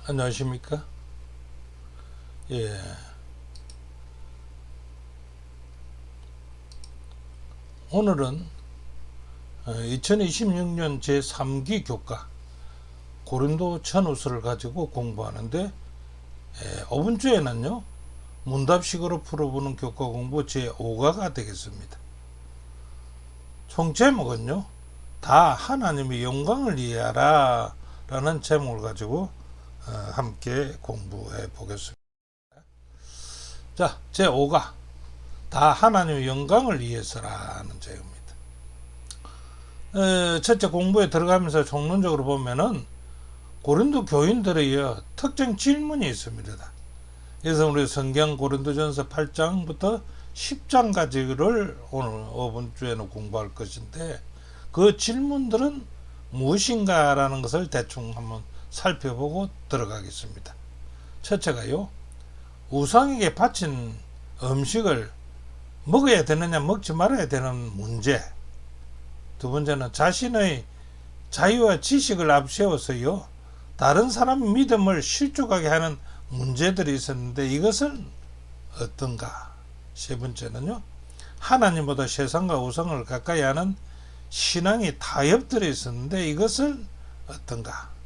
안녕하십니까? 예. 오늘은 2026년 제3기 교과 고린도 천우스를 가지고 공부하는데, 이번 주에는요 문답식으로 풀어보는 교과 공부 제5가가 되겠습니다. 총 제목은요 다 하나님의 영광을 이해하라 라는 제목을 가지고 함께 공부해 보겠습니다. 자, 제5가 다 하나님의 영광을 위해서라는 제목입니다. 첫째, 공부에 들어가면서 총론적으로 보면은 고린도 교인들의 특정 질문이 있습니다. 그래서 우리 성경 고린도전서 8장부터 10장까지를 오늘 이번 주에는 공부할 것인데, 그 질문들은 무엇인가라는 것을 대충 한번 살펴보고 들어가겠습니다. 첫째가요, 우상에게 바친 음식을 먹어야 되느냐 먹지 말아야 되는 문제. 두 번째는 자신의 자유와 지식을 앞세워서요 다른 사람의 믿음을 실족하게 하는 문제들이 있었는데 이것은 어떤가. 세 번째는요, 하나님보다 세상과 우상을 가까이 하는 신앙의 타협들이 있었는데 이것은 어떤가.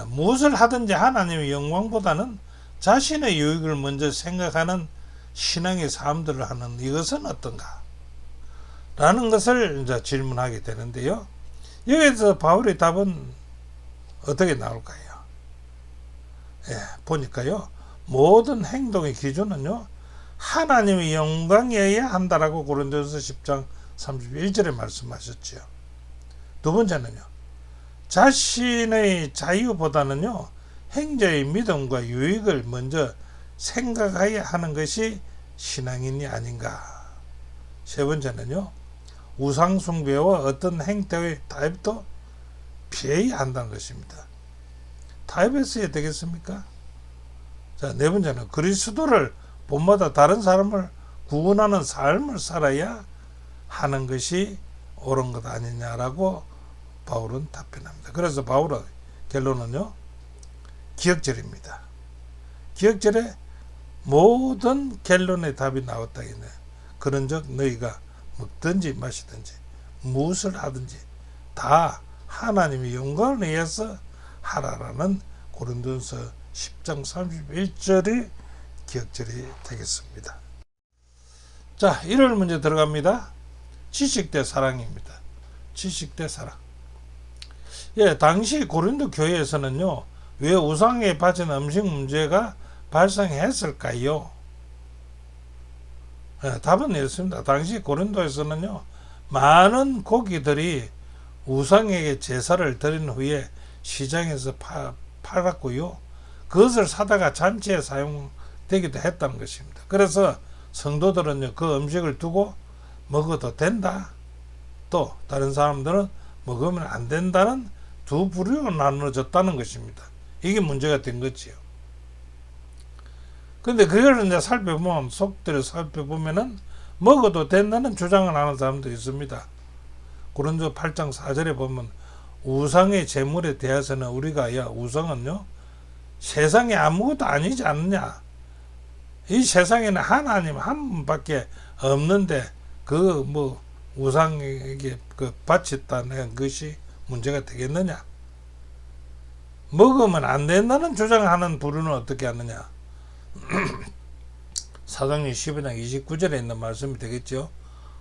무엇을 하든지 하나님의 영광보다는 자신의 유익을 먼저 생각하는 신앙의 삶들을 하는 이것은 어떤가 라는 것을 이제 질문하게 되는데요, 여기에서 바울의 답은 어떻게 나올까요? 보니까요, 모든 행동의 기준은요 하나님의 영광이어야 한다라고 고린도전서 10장 31절에 말씀하셨지요. 두 번째는요, 자신의 자유보다는요 행자의 믿음과 유익을 먼저 생각해야 하는 것이 신앙인이 아닌가. 세 번째는요, 우상숭배와 어떤 행태의 타협도 피해야 한다는 것입니다. 타협했어야 되겠습니까? 자, 네 번째는 그리스도를 본보다 다른 사람을 구원하는 삶을 살아야 하는 것이 옳은 것 아니냐라고 바울은 답변합니다. 그래서 바울의 결론은요 기억절입니다. 기억절에 모든 결론의 답이 나왔다 했네. 그런즉 너희가 먹든지 마시든지 무엇을 하든지 다 하나님의 영광을 위해서 하라라는 고린도전서 10장 31절이 기억절이 되겠습니다. 자, 1월 문제 들어갑니다. 지식 대 사랑입니다. 지식 대 사랑. 당시 고린도 교회에서는요 왜 우상에 바친 음식 문제가 발생했을까요? 답은 이렇습니다. 당시 고린도에서는요 많은 고기들이 우상에게 제사를 드린 후에 시장에서 팔았고요, 그것을 사다가 잔치에 사용되기도 했다는 것입니다. 그래서 성도들은요 그 음식을 두고 먹어도 된다, 또 다른 사람들은 먹으면 안 된다는 두 부류로 나눠졌다는 것입니다. 이게 문제가 된 거지요. 근데 그걸 이제 살펴보면, 속들을 살펴보면은 먹어도 된다는 주장을 하는 사람도 있습니다. 고린도 8장 4절에 보면 우상의 제물에 대해서는 우리가 우상은요 세상에 아무것도 아니지 않느냐, 이 세상에는 하나님 한 분밖에 없는데 우상에게 바쳤다는 것이 문제가 되겠느냐, 먹으면 안 된다는 주장하는 부류는 어떻게 하느냐. 사도행전 15장 29절에 있는 말씀이 되겠죠.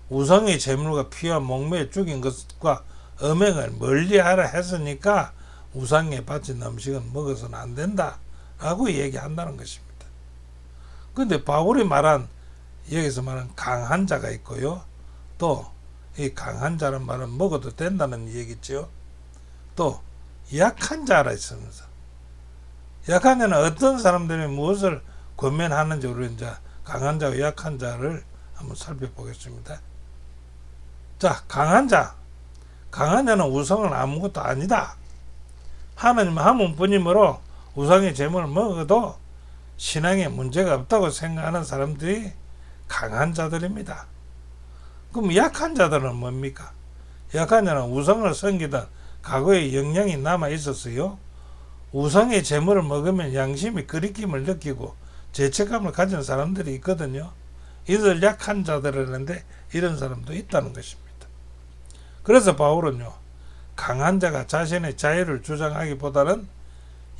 우상의 제물과 피와 목매에 죽인 것과 음행을 멀리하라 했으니까 우상에 바친 음식은 먹어서는 안 된다 라고 얘기한다는 것입니다. 그런데 바울이 여기서 말한 강한 자가 있고요, 또 이 강한 자는 말은 먹어도 된다는 얘기죠. 또 약한 자라 있으면서, 약한 자는 어떤 사람들이 무엇을 권면하는지 우리 이제 강한 자와 약한 자를 한번 살펴보겠습니다. 자, 강한 자는 우상은 아무것도 아니다, 하나님 한 분뿐이므로 우상의 제물을 먹어도 신앙에 문제가 없다고 생각하는 사람들이 강한 자들입니다. 그럼 약한 자들은 뭡니까? 약한 자는 우상을 섬기던 과거의 영향이 남아 있었어요. 우상의 재물을 먹으면 양심이 거리낌을 느끼고 죄책감을 가진 사람들이 있거든요. 이들 약한 자들이라는데 이런 사람도 있다는 것입니다. 그래서 바울은요, 강한 자가 자신의 자유를 주장하기보다는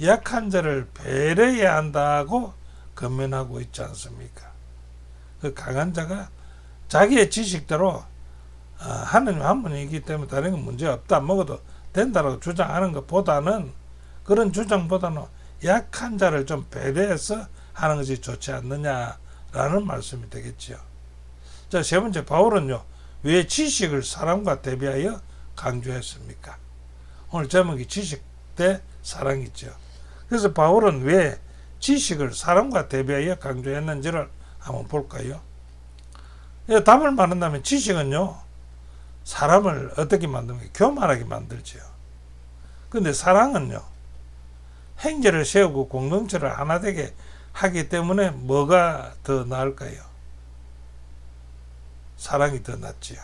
약한 자를 배려해야 한다고 권면하고 있지 않습니까? 그 강한 자가 자기의 지식대로 하느님 한 분이기 때문에 다른 건 문제 없다, 먹어도 된다라고 주장하는 것보다는, 그런 주장보다는 약한 자를 좀 배려해서 하는 것이 좋지 않느냐라는 말씀이 되겠지요. 자, 세 번째, 바울은요, 왜 지식을 사랑과 대비하여 강조했습니까? 오늘 제목이 지식 대 사랑이죠. 그래서 바울은 왜 지식을 사랑과 대비하여 강조했는지를 한번 볼까요? 답을 말한다면 지식은요, 사람을 어떻게 만듭니까? 교만하게 만들죠. 근데 사랑은요, 행제를 세우고 공동체를 하나 되게 하기 때문에 뭐가 더 나을까요? 사랑이 더 낫지요.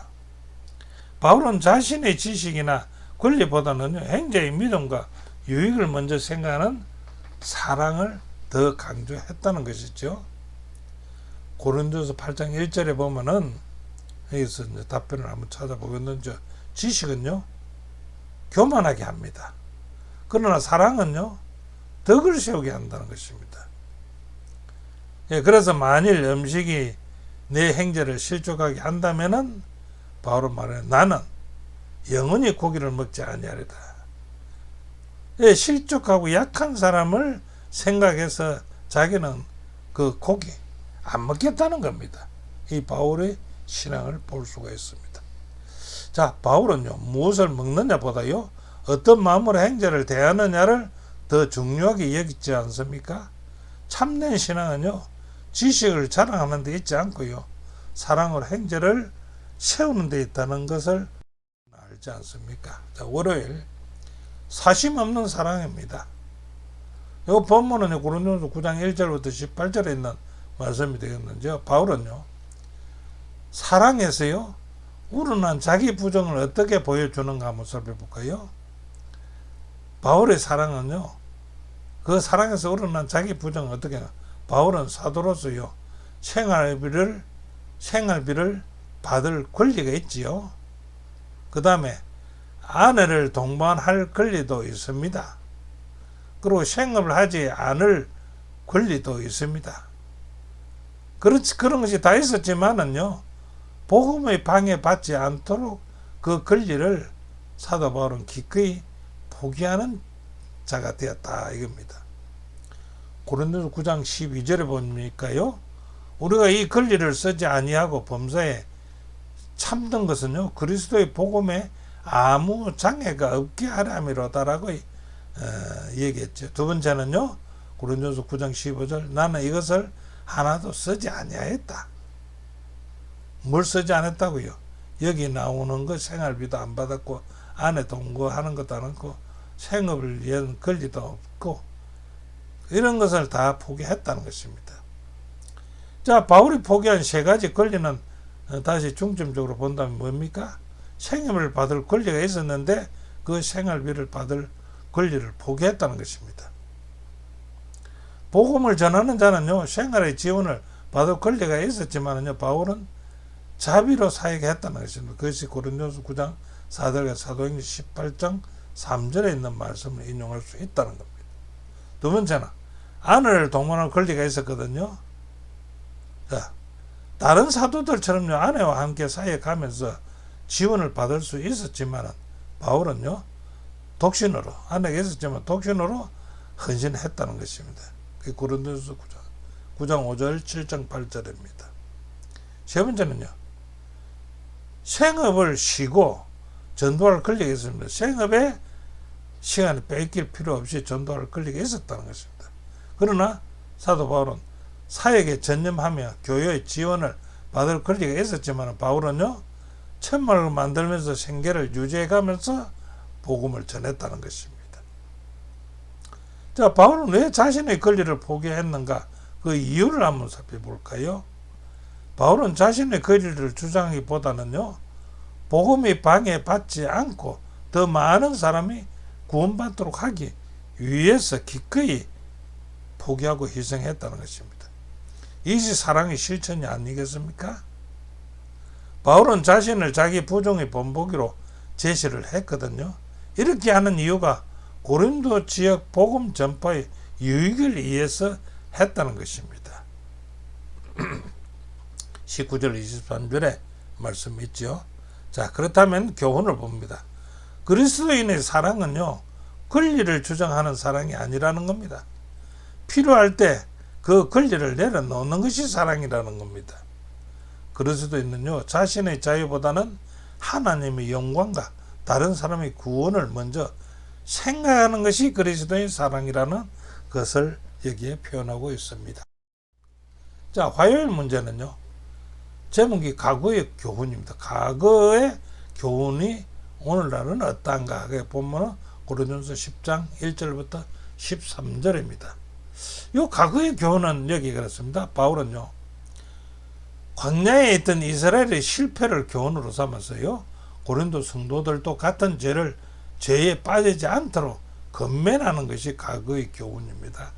바울은 자신의 지식이나 권리보다는 행제의 믿음과 유익을 먼저 생각하는 사랑을 더 강조했다는 것이죠. 고린도서 8장 1절에 보면은, 여기서 이제 답변을 한번 찾아보겠는데, 지식은요, 교만하게 합니다. 그러나 사랑은요, 덕을 세우게 한다는 것입니다. 예, 그래서 만일 음식이 내 행제를 실족하게 한다면은, 바울은 말해, 나는 영원히 고기를 먹지 아니하리다. 예, 실족하고 약한 사람을 생각해서 자기는 그 고기 안 먹겠다는 겁니다. 이 바울의 신앙을 볼 수가 있습니다. 자, 바울은요, 무엇을 먹느냐 보다요, 어떤 마음으로 행제를 대하느냐를 더 중요하게 여기지 않습니까? 참된 신앙은요, 지식을 자랑하는 데 있지 않고요, 사랑으로 행제를 세우는 데 있다는 것을 알지 않습니까? 자, 월요일, 사심 없는 사랑입니다. 이 본문은 고린도서 9장 1절부터 18절에 있는 말씀이 되겠는데요. 바울은요, 사랑에서요, 우러난 자기 부정을 어떻게 보여주는가 한번 살펴볼까요? 바울의 사랑은요, 그 사랑에서 우러난 자기 부정을 어떻게 하나? 바울은 사도로서요, 생활비를 받을 권리가 있지요. 그 다음에 아내를 동반할 권리도 있습니다. 그리고 생업을 하지 않을 권리도 있습니다. 그런 것이 다 있었지만은요, 복음의 방해받지 않도록 그 권리를 사도 바울은 기꺼이 포기하는 자가 되었다, 이겁니다. 고린도서 9장 12절에 보니까요, 우리가 이 권리를 쓰지 아니하고 범사에 참던 것은요, 그리스도의 복음에 아무 장애가 없게 하람이로다라고 얘기했죠. 두 번째는요, 고린도서 9장 15절, 나는 이것을 하나도 쓰지 아니하였다. 뭘 쓰지 않았다고요? 여기 나오는 거 생활비도 안 받았고, 아내 동거하는 것도 안 했고, 생업을 위한 권리도 없고, 이런 것을 다 포기했다는 것입니다. 자, 바울이 포기한 세 가지 권리는 다시 중점적으로 본다면 뭡니까? 생업을 받을 권리가 있었는데 그 생활비를 받을 권리를 포기했다는 것입니다. 복음을 전하는 자는요, 생활의 지원을 받을 권리가 있었지만요, 바울은 자비로 사역했다는 것입니다. 그것이 고린도서 9장 4절과 사도행전 18장 3절에 있는 말씀을 인용할 수 있다는 겁니다. 두 번째는 아내를 동반할 권리가 있었거든요. 자, 다른 사도들처럼요, 아내와 함께 사역하면서 지원을 받을 수 있었지만 바울은요, 독신으로, 아내가 있었지만 독신으로 헌신했다는 것입니다. 그게 고린도서 9장 5절, 7장 8절입니다. 세 번째는요, 생업을 쉬고 전도할 권리가 있습니다. 생업에 시간을 뺏길 필요 없이 전도할 권리가 있었다는 것입니다. 그러나 사도 바울은 사역에 전념하며 교회의 지원을 받을 권리가 있었지만 바울은요, 천막을 만들면서 생계를 유지해가면서 복음을 전했다는 것입니다. 자, 바울은 왜 자신의 권리를 포기했는가? 그 이유를 한번 살펴볼까요? 바울은 자신의 권리를 주장하기보다는요, 복음이 방해받지 않고 더 많은 사람이 구원받도록 하기 위해서 기꺼이 포기하고 희생했다는 것입니다. 이것이 사랑의 실천이 아니겠습니까? 바울은 자신을 자기 부종의 본보기로 제시를 했거든요. 이렇게 하는 이유가 고린도 지역 복음 전파의 유익을 위해서 했다는 것입니다. 19절 23절에 말씀 있죠. 자, 그렇다면 교훈을 봅니다. 그리스도인의 사랑은요, 권리를 주장하는 사랑이 아니라는 겁니다. 필요할 때 그 권리를 내려놓는 것이 사랑이라는 겁니다. 그리스도인은요, 자신의 자유보다는 하나님의 영광과 다른 사람의 구원을 먼저 생각하는 것이 그리스도의 사랑이라는 것을 여기에 표현하고 있습니다. 자, 화요일 문제는요, 제목이 과거의 교훈입니다. 과거의 교훈이 오늘날은 어떠한가 하게 보면 고린도전서 10장 1절부터 13절입니다. 이 과거의 교훈은 여기 그렇습니다. 바울은요, 광야에 있던 이스라엘의 실패를 교훈으로 삼았어요. 고린도 성도들도 같은 죄에 빠지지 않도록 건면하는 것이 과거의 교훈입니다.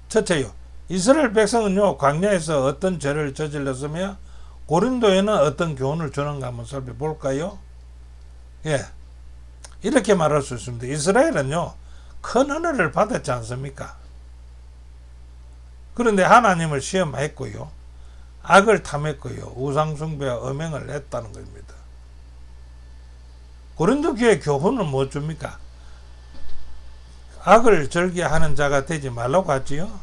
첫째요, 이스라엘 백성은요, 광야에서 어떤 죄를 저질렀으며 고린도에는 어떤 교훈을 주는가 한번 살펴볼까요? 예, 이렇게 말할 수 있습니다. 이스라엘은요, 큰 은혜를 받았지 않습니까? 그런데 하나님을 시험했고요, 악을 탐했고요, 우상숭배와 음행을 했다는 겁니다. 고린도 교회 교훈은 뭐 줍니까? 악을 절개하는 자가 되지 말라고 하지요.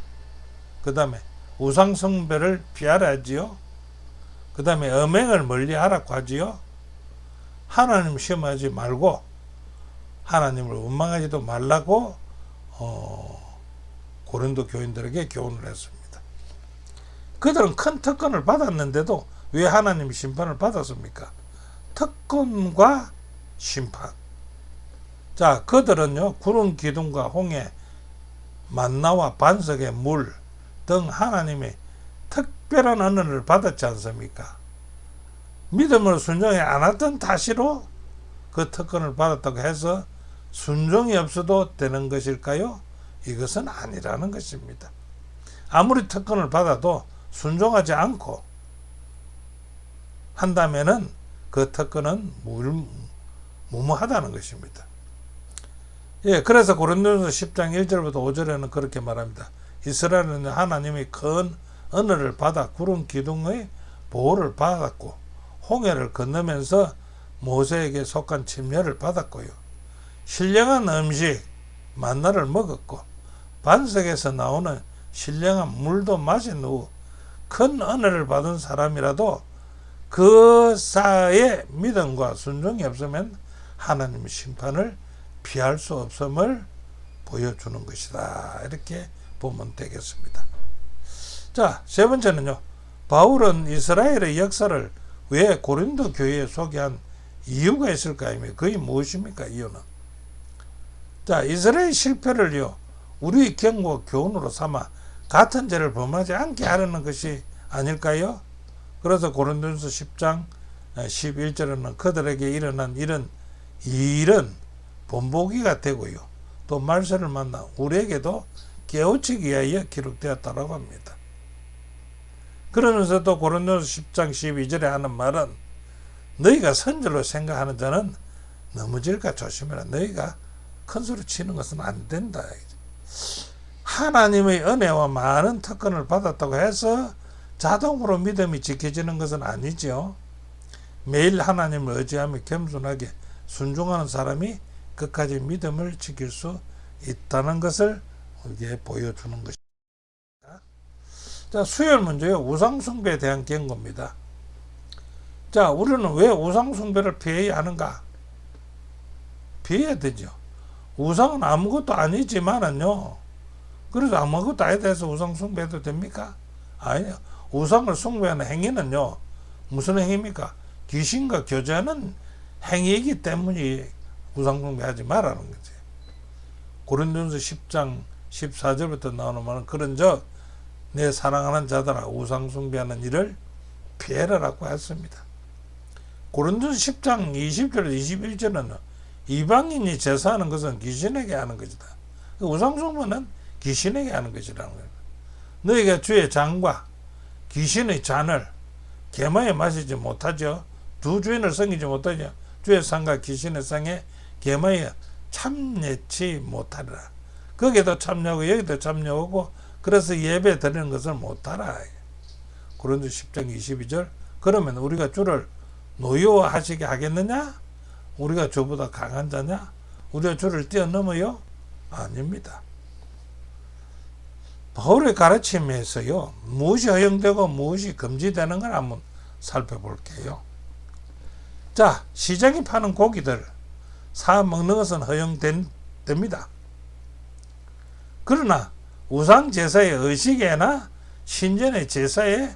그 다음에 우상숭배를 피하라 하지요. 그 다음에 음행을 멀리하라고 하지요. 하나님 시험하지 말고 하나님을 원망하지도 말라고 고린도 교인들에게 교훈을 했습니다. 그들은 큰 특권을 받았는데도 왜 하나님 심판을 받았습니까? 특권과 심판. 자, 그들은요, 구름 기둥과 홍해, 만나와 반석의 물 등 하나님의 특별한 은혜를 받았지 않습니까? 믿음을 순종해 안 했던 탓으로 그 특권을 받았다고 해서 순종이 없어도 되는 것일까요? 이것은 아니라는 것입니다. 아무리 특권을 받아도 순종하지 않고 한다면은 그 특권은 무모하다는 것입니다. 예, 그래서 고린도전서 10장 1절부터 5절에는 그렇게 말합니다. 이스라엘은 하나님의 큰 은혜를 받아 구름 기둥의 보호를 받았고 홍해를 건너면서 모세에게 속한 침례를 받았고요, 신령한 음식 만나를 먹었고 반석에서 나오는 신령한 물도 마신 후 큰 은혜를 받은 사람이라도 그 사이에 믿음과 순종이 없으면 하나님의 심판을 피할 수 없음을 보여주는 것이다. 이렇게 보면 되겠습니다. 자, 세 번째는요, 바울은 이스라엘의 역사를 왜 고린도 교회에 소개한 이유가 있을까요? 그게 무엇입니까? 이유는, 자, 이스라엘 실패를요, 우리의 경고 교훈으로 삼아 같은 죄를 범하지 않게 하려는 것이 아닐까요? 그래서 고린도전서 10장 11절에는 그들에게 일어난 이런 일은 본보기가 되고요, 또 말세를 만나 우리에게도 깨우치기 위하여 기록되었다라고 합니다. 그러면서 또 고린도전서 10장 12절에 하는 말은 너희가 선절로 생각하는 자는 넘어질까 조심해라. 너희가 큰 소리 치는 것은 안 된다. 하나님의 은혜와 많은 특권을 받았다고 해서 자동으로 믿음이 지켜지는 것은 아니죠. 매일 하나님을 의지하며 겸손하게 순종하는 사람이 끝까지 믿음을 지킬 수 있다는 것을 이게 보여주는 것입니다. 자, 수요일 문제요, 우상숭배에 대한 경고입니다. 자, 우리는 왜 우상숭배를 피해야 하는가? 피해야 되죠. 우상은 아무것도 아니지만은요, 그래서 아무것도 아니다 해서 우상숭배해도 됩니까? 아니요. 우상을 숭배하는 행위는요, 무슨 행위입니까? 귀신과 교제하는 행위이기 때문에 우상숭배하지 말라는 거지. 고린도전서 10장 14절부터 나오는 말은 그런즉 내 사랑하는 자들아 우상숭배하는 일을 피해라라고 했습니다. 고린도전서 10장 20절 21절은 이방인이 제사하는 것은 귀신에게 하는 것이다. 우상숭배는 귀신에게 하는 것이라는 거예요. 너희가 주의 잔과 귀신의 잔을 개마에 마시지 못하죠. 두 주인을 섬기지 못하죠. 주의 상과 귀신의 상에 개마에 참여치 못하리라. 거기도 참여하고 여기도 참여하고 그래서 예배 드리는 것을 못하라. 고린도 10장 22절. 그러면 우리가 주를 노여워하시게 하겠느냐? 우리가 주보다 강한 자냐? 우리가 주를 뛰어넘어요? 아닙니다. 바울의 가르침에서요, 무엇이 허용되고 무엇이 금지되는 걸 한번 살펴볼게요. 자, 시장에 파는 고기들 사 먹는 것은 허용됩니다. 그러나 우상 제사의 의식에나 신전의 제사에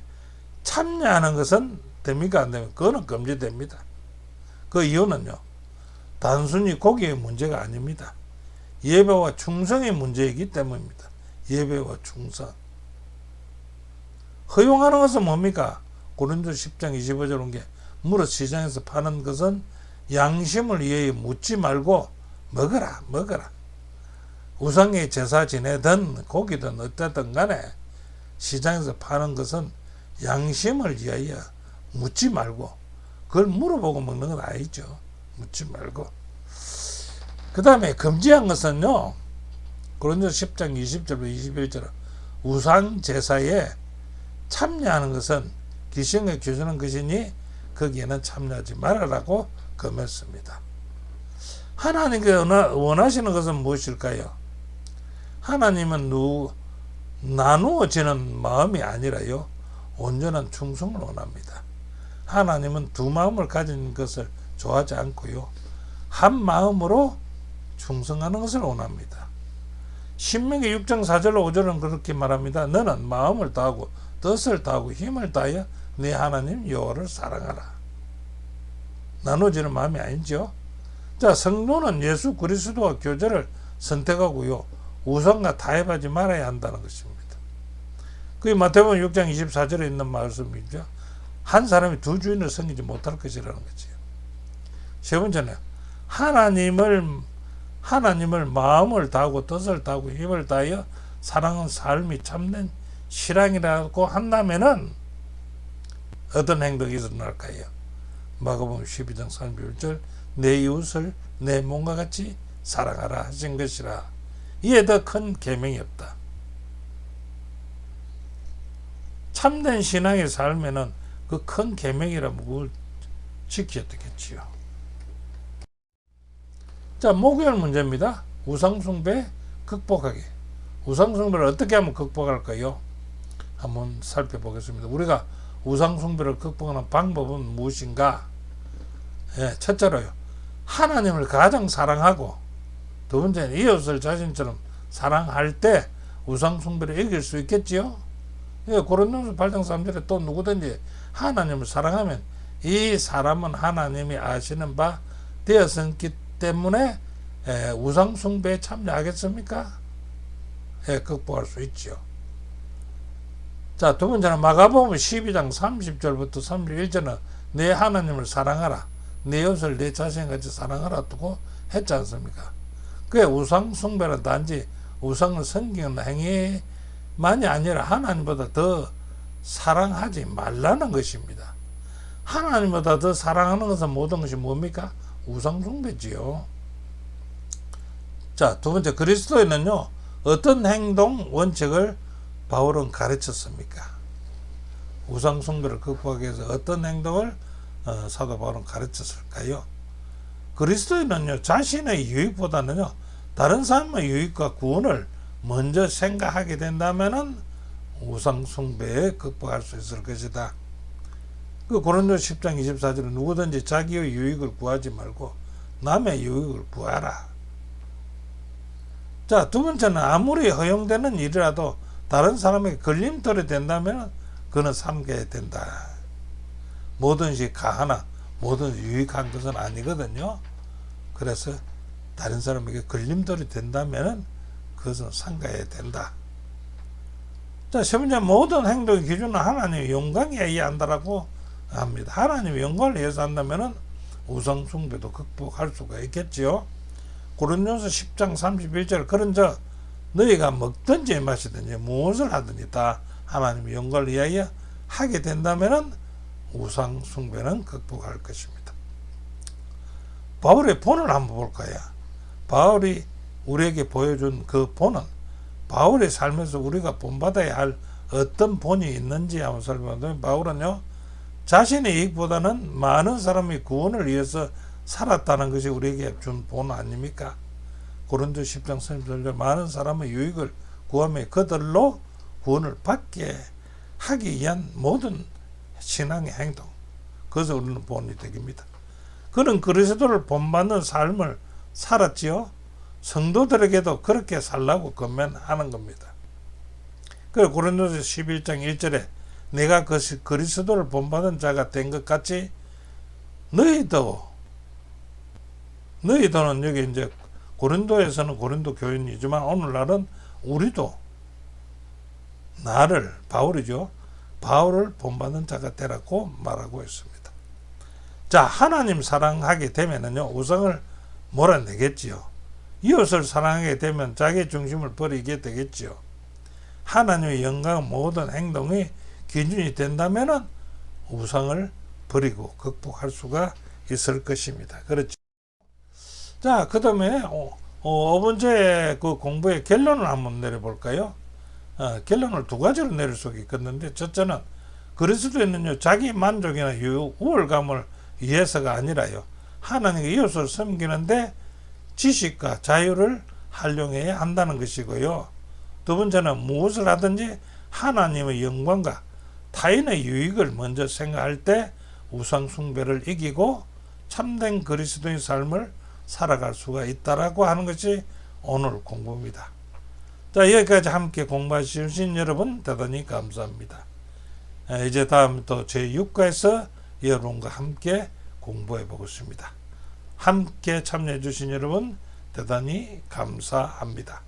참여하는 것은 됩니까? 안 됩니까? 그거는 금지됩니다. 그 이유는요, 단순히 고기의 문제가 아닙니다. 예배와 충성의 문제이기 때문입니다. 예배와 충성. 허용하는 것은 뭡니까? 고린도 10장 25절 온 게 무릇 시장에서 파는 것은 양심을 위해 묻지 말고 먹어라. 우상의 제사 지내든 고기든 어쨌든 간에 시장에서 파는 것은 양심을 위하여 묻지 말고 그걸 물어보고 먹는 건 아니죠. 묻지 말고. 그 다음에 금지한 것은요, 고린도 10장 20절부터 21절 우상 제사에 참여하는 것은 귀신과 교제하는 것이니 거기에는 참여하지 말아라고 금했습니다. 하나님께서 원하시는 것은 무엇일까요? 하나님은 나누어지는 마음이 아니라요, 온전한 충성을 원합니다. 하나님은 두 마음을 가진 것을 좋아하지 않고요, 한 마음으로 충성하는 것을 원합니다. 신명기 6장 4절로 5절은 그렇게 말합니다. 너는 마음을 다하고 뜻을 다하고 힘을 다하여 네 하나님 여호와를 사랑하라. 나눠지는 마음이 아니죠. 자, 성도는 예수 그리스도와 교제를 선택하고요, 우상과 타협하지 말아야 한다는 것입니다. 그게 마태복음 6장 24절에 있는 말씀이죠. 한 사람이 두 주인을 섬기지 못할 것이라는 거지요. 세 번째는 하나님을 마음을 다하고 뜻을 다하고 힘을 다하여 사랑하는 삶이 참된 신앙이라고 한다면은 어떤 행동이 일어날까요? 마가복음 12장 31절 내 이웃을 내 몸과 같이 사랑하라 하신 것이라. 이에 더 큰 계명이 없다. 참된 신앙의 삶에는 그 큰 계명이라면 그걸 지켜야 되겠지요. 자, 목요일 문제입니다. 우상숭배 극복하기. 우상숭배를 어떻게 하면 극복할까요? 한번 살펴보겠습니다. 우리가 우상숭배를 극복하는 방법은 무엇인가? 첫째로요, 하나님을 가장 사랑하고, 두 번째는 이웃을 자신처럼 사랑할 때 우상숭배를 이길 수 있겠지요? 고린도전서 8장 3절에 또 누구든지 하나님을 사랑하면 이 사람은 하나님이 아시는 바 되었기 때문에 우상숭배에 참여하겠습니까? 극복할 수 있죠. 자, 두 번째는 마가복음 12장 30절부터 31절은 내 하나님을 사랑하라, 내 이웃을 내 자신같이 사랑하라 두고 했지 않습니까? 그게 우상숭배는 단지 우상을 섬기는 행위만이 아니라 하나님보다 더 사랑하지 말라는 것입니다. 하나님보다 더 사랑하는 것은 모든 것이 뭡니까? 우상숭배지요. 자, 두 번째, 그리스도인은요, 어떤 행동 원칙을 바울은 가르쳤습니까? 우상숭배를 극복하기 위해서 어떤 행동을 사도 바울은 가르쳤을까요? 그리스도인은요, 자신의 유익보다는요, 다른 사람의 유익과 구원을 먼저 생각하게 된다면은 우상숭배에 극복할 수 있을 것이다. 그 고린도 10장 24절에 누구든지 자기의 유익을 구하지 말고 남의 유익을 구하라. 자, 두 번째는 아무리 허용되는 일이라도 다른 사람에게 걸림돌이 된다면 그는 삼가야 된다. 뭐든지 가하나 뭐든지 유익한 것은 아니거든요. 그래서 다른 사람에게 걸림돌이 된다면 그것은 삼가야 된다. 자, 세 번째, 모든 행동의 기준은 하나님의 영광에 의해 한다라고 합니다. 하나님의 영광을 위해서 한다면 우상숭배도 극복할 수가 있겠지요. 고린도전서 10장 31절 그런 너희가 먹든지 마시든지 무엇을 하든지 다 하나님의 영광을 위하여 하게 된다면 우상숭배는 극복할 것입니다. 바울의 본을 한번 볼까요? 바울이 우리에게 보여준 그 본은 바울의 삶에서 우리가 본받아야 할 어떤 본이 있는지 한번 살펴보면 바울은요, 자신의 이익보다는 많은 사람의 구원을 위해서 살았다는 것이 우리에게 준 본 아닙니까? 고린도 10장 31절 많은 사람의 유익을 구하며 그들로 구원을 받게 하기 위한 모든 신앙의 행동, 그것을 우리는 본이 되깁니다. 그는 그리스도를 본받는 삶을 살았지요. 성도들에게도 그렇게 살라고 권면하는 겁니다. 그리고 고린도서 11장 1절에 내가 그리스도를 본받은 자가 된 것 같이 너희도는 여기 이제 고린도에서는 고린도 교인이지만 오늘날은 우리도 나를 바울이죠. 바울을 본받는 자가 되라고 말하고 있습니다. 자, 하나님 사랑하게 되면은요, 우상을 몰아내겠지요. 이웃을 사랑하게 되면 자기 중심을 버리게 되겠지요. 하나님의 영광 모든 행동이 기준이 된다면은 우상을 버리고 극복할 수가 있을 것입니다. 그렇죠. 자, 그 다음에 5번째 그 공부의 결론을 한번 내려볼까요? 결론을 두 가지로 내릴 수가 있겠는데, 첫째는 그리스도에는요, 자기 만족이나 우월감을 위해서가 아니라요, 하나님의 이웃을 섬기는데 지식과 자유를 활용해야 한다는 것이고요. 두 번째는 무엇을 하든지 하나님의 영광과 타인의 유익을 먼저 생각할 때 우상숭배를 이기고 참된 그리스도의 삶을 살아갈 수가 있다라고 하는 것이 오늘 공부입니다. 자, 여기까지 함께 공부하신 여러분 대단히 감사합니다. 이제 다음 또 제6과에서 여러분과 함께 공부해 보겠습니다. 함께 참여해 주신 여러분 대단히 감사합니다.